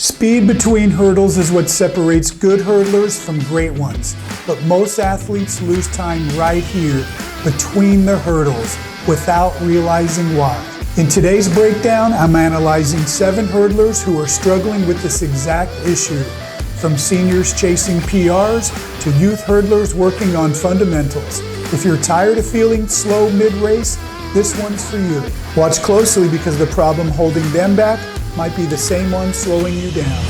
Speed between hurdles is what separates good hurdlers from great ones, but most athletes lose time right here between the hurdles without realizing why. In today's breakdown, I'm analyzing 7 hurdlers who are struggling with this exact issue, from seniors chasing PRs to youth hurdlers working on fundamentals. If you're tired of feeling slow mid-race, this one's for you. Watch closely because the problem holding them back might be the same one slowing you down.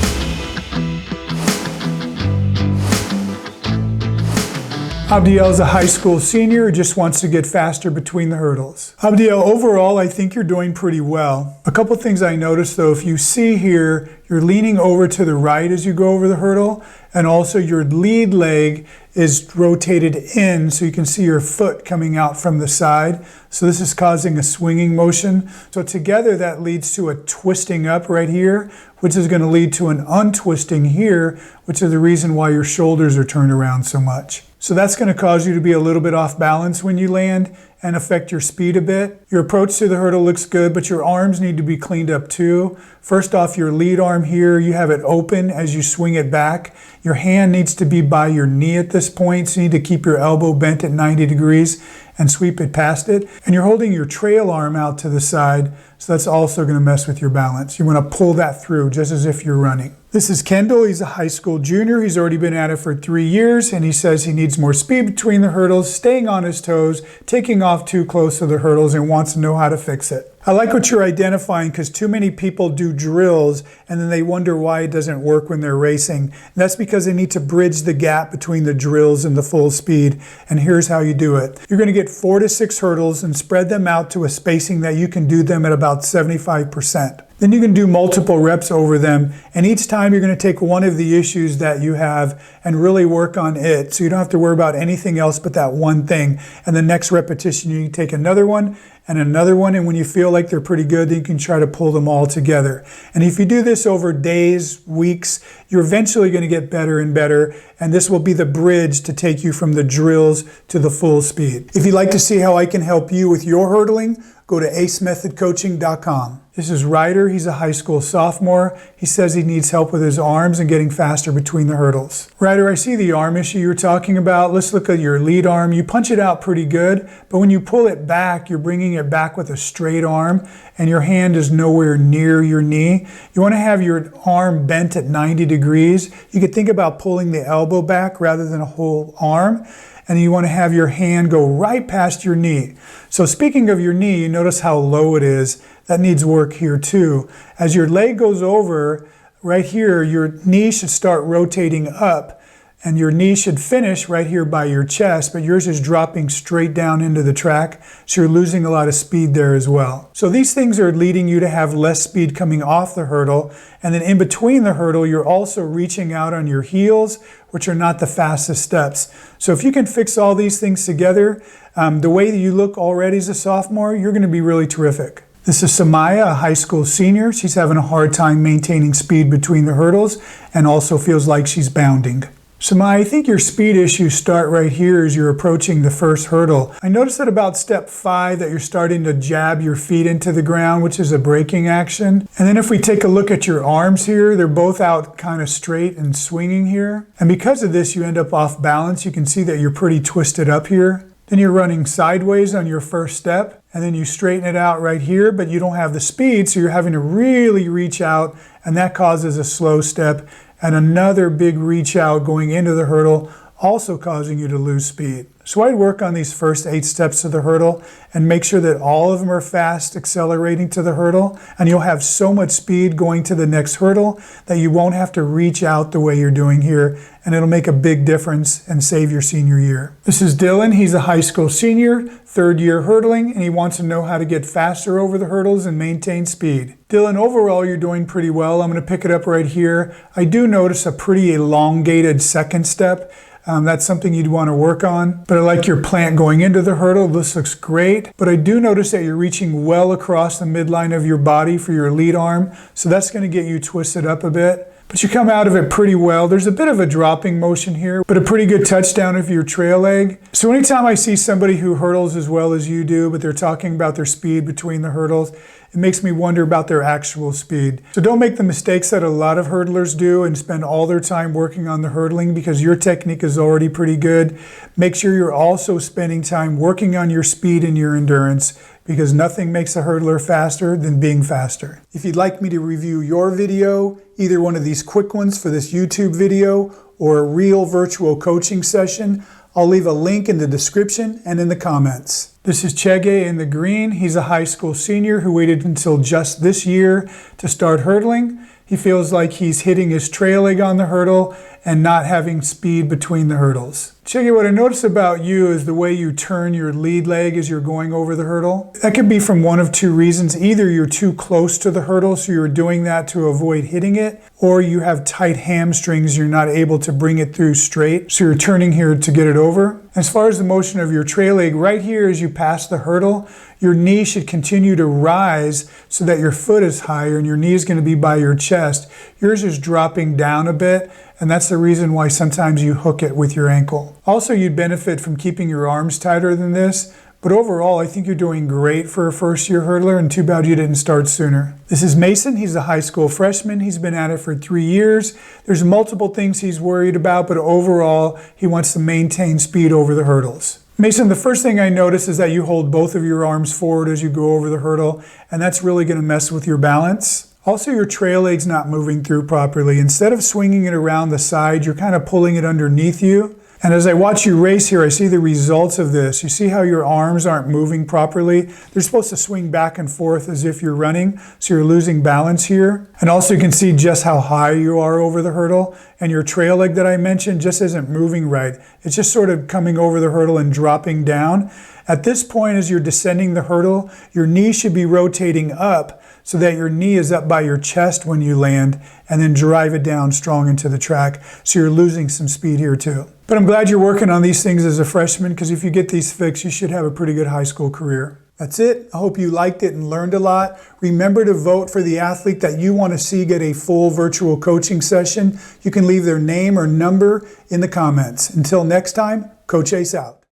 Abdiel is a high school senior who just wants to get faster between the hurdles. Abdiel, overall, I think you're doing pretty well. A couple things I noticed though, if you see here, you're leaning over to the right as you go over the hurdle, and also your lead leg is rotated in so you can see your foot coming out from the side. So this is causing a swinging motion. So together that leads to a twisting up right here, which is going to lead to an untwisting here, which is the reason why your shoulders are turned around so much. So that's going to cause you to be a little bit off balance when you land and affect your speed a bit. Your approach to the hurdle looks good, but your arms need to be cleaned up too. First off, your lead arm here, you have it open as you swing it back. Your hand needs to be by your knee at this point, so you need to keep your elbow bent at 90 degrees and sweep it past it. And you're holding your trail arm out to the side, so that's also going to mess with your balance. You want to pull that through just as if you're running. This is Kendall. He's a high school junior. He's already been at it for 3 years, and he says he needs more speed between the hurdles, staying on his toes, taking off too close to the hurdles, and wants to know how to fix it. I like what you're identifying because too many people do drills and then they wonder why it doesn't work when they're racing. And that's because they need to bridge the gap between the drills and the full speed. And here's how you do it. You're going to get 4 to 6 hurdles and spread them out to a spacing that you can do them at about 75%. Then you can do multiple reps over them, and each time you're going to take one of the issues that you have and really work on it, so you don't have to worry about anything else but that one thing. And the next repetition you can take another one, and when you feel like they're pretty good, then you can try to pull them all together. And if you do this over days, weeks, you're eventually going to get better and better, and this will be the bridge to take you from the drills to the full speed. If you'd like to see how I can help you with your hurdling, go to acemethodcoaching.com. This is Ryder. He's a high school sophomore. He says he needs help with his arms and getting faster between the hurdles. Ryder, I see the arm issue you're talking about. Let's look at your lead arm. You punch it out pretty good, but when you pull it back, you're bringing it back with a straight arm, and your hand is nowhere near your knee. You want to have your arm bent at 90 degrees. You could think about pulling the elbow back rather than a whole arm. And you want to have your hand go right past your knee. So speaking of your knee, you notice how low it is. That needs work here too. As your leg goes over, right here, your knee should start rotating up, and your knee should finish right here by your chest, but yours is dropping straight down into the track, so you're losing a lot of speed there as well. So these things are leading you to have less speed coming off the hurdle, and then in between the hurdle, you're also reaching out on your heels, which are not the fastest steps. So if you can fix all these things together, the way that you look already as a sophomore, you're going to be really terrific. This is Samaya, a high school senior. She's having a hard time maintaining speed between the hurdles and also feels like she's bounding. Samaya, I think your speed issues start right here as you're approaching the first hurdle. I noticed at about step 5 that you're starting to jab your feet into the ground, which is a braking action. And then if we take a look at your arms here, they're both out kind of straight and swinging here. And because of this, you end up off balance. You can see that you're pretty twisted up here. Then you're running sideways on your first step, and then you straighten it out right here, but you don't have the speed, so you're having to really reach out, and that causes a slow step. And another big reach out going into the hurdle, also causing you to lose speed. So I'd work on these first 8 steps of the hurdle and make sure that all of them are fast accelerating to the hurdle, and you'll have so much speed going to the next hurdle that you won't have to reach out the way you're doing here, and it'll make a big difference and save your senior year. This is Dylan. He's a high school senior, 3rd year hurdling, and he wants to know how to get faster over the hurdles and maintain speed. Dylan, overall you're doing pretty well. I'm going to pick it up right here. I do notice a pretty elongated second step. That's something you'd want to work on. But I like your plant going into the hurdle. This looks great. But I do notice that you're reaching well across the midline of your body for your lead arm. So that's going to get you twisted up a bit. But you come out of it pretty well. There's a bit of a dropping motion here, but a pretty good touchdown of your trail leg. So anytime I see somebody who hurdles as well as you do, but they're talking about their speed between the hurdles, it makes me wonder about their actual speed. So don't make the mistakes that a lot of hurdlers do and spend all their time working on the hurdling because your technique is already pretty good. Make sure you're also spending time working on your speed and your endurance, because nothing makes a hurdler faster than being faster. If you'd like me to review your video, either one of these quick ones for this YouTube video or a real virtual coaching session, I'll leave a link in the description and in the comments. This is Chege in the green. He's a high school senior who waited until just this year to start hurdling. He feels like he's hitting his trail leg on the hurdle and not having speed between the hurdles. Chege, what I notice about you is the way you turn your lead leg as you're going over the hurdle. That could be from one of two reasons. Either you're too close to the hurdle, so you're doing that to avoid hitting it, or you have tight hamstrings, you're not able to bring it through straight, so you're turning here to get it over. As far as the motion of your trail leg, right here as you pass the hurdle, your knee should continue to rise so that your foot is higher and your knee is going to be by your chest. Yours is dropping down a bit, and that's the reason why sometimes you hook it with your ankle. Also, you'd benefit from keeping your arms tighter than this, but overall, I think you're doing great for a first-year hurdler, and too bad you didn't start sooner. This is Mason. He's a high school freshman. He's been at it for 3 years. There's multiple things he's worried about, but overall, he wants to maintain speed over the hurdles. Mason, the first thing I notice is that you hold both of your arms forward as you go over the hurdle, and that's really going to mess with your balance. Also, your trail leg's not moving through properly. Instead of swinging it around the side, you're kind of pulling it underneath you. And as I watch you race here, I see the results of this. You see how your arms aren't moving properly? They're supposed to swing back and forth as if you're running, so you're losing balance here. And also you can see just how high you are over the hurdle. And your trail leg that I mentioned just isn't moving right. It's just sort of coming over the hurdle and dropping down. At this point, as you're descending the hurdle, your knee should be rotating up so that your knee is up by your chest when you land, and then drive it down strong into the track. So you're losing some speed here too. But I'm glad you're working on these things as a freshman, because if you get these fixed, you should have a pretty good high school career. That's it. I hope you liked it and learned a lot. Remember to vote for the athlete that you want to see get a full virtual coaching session. You can leave their name or number in the comments. Until next time, Coach Ace out.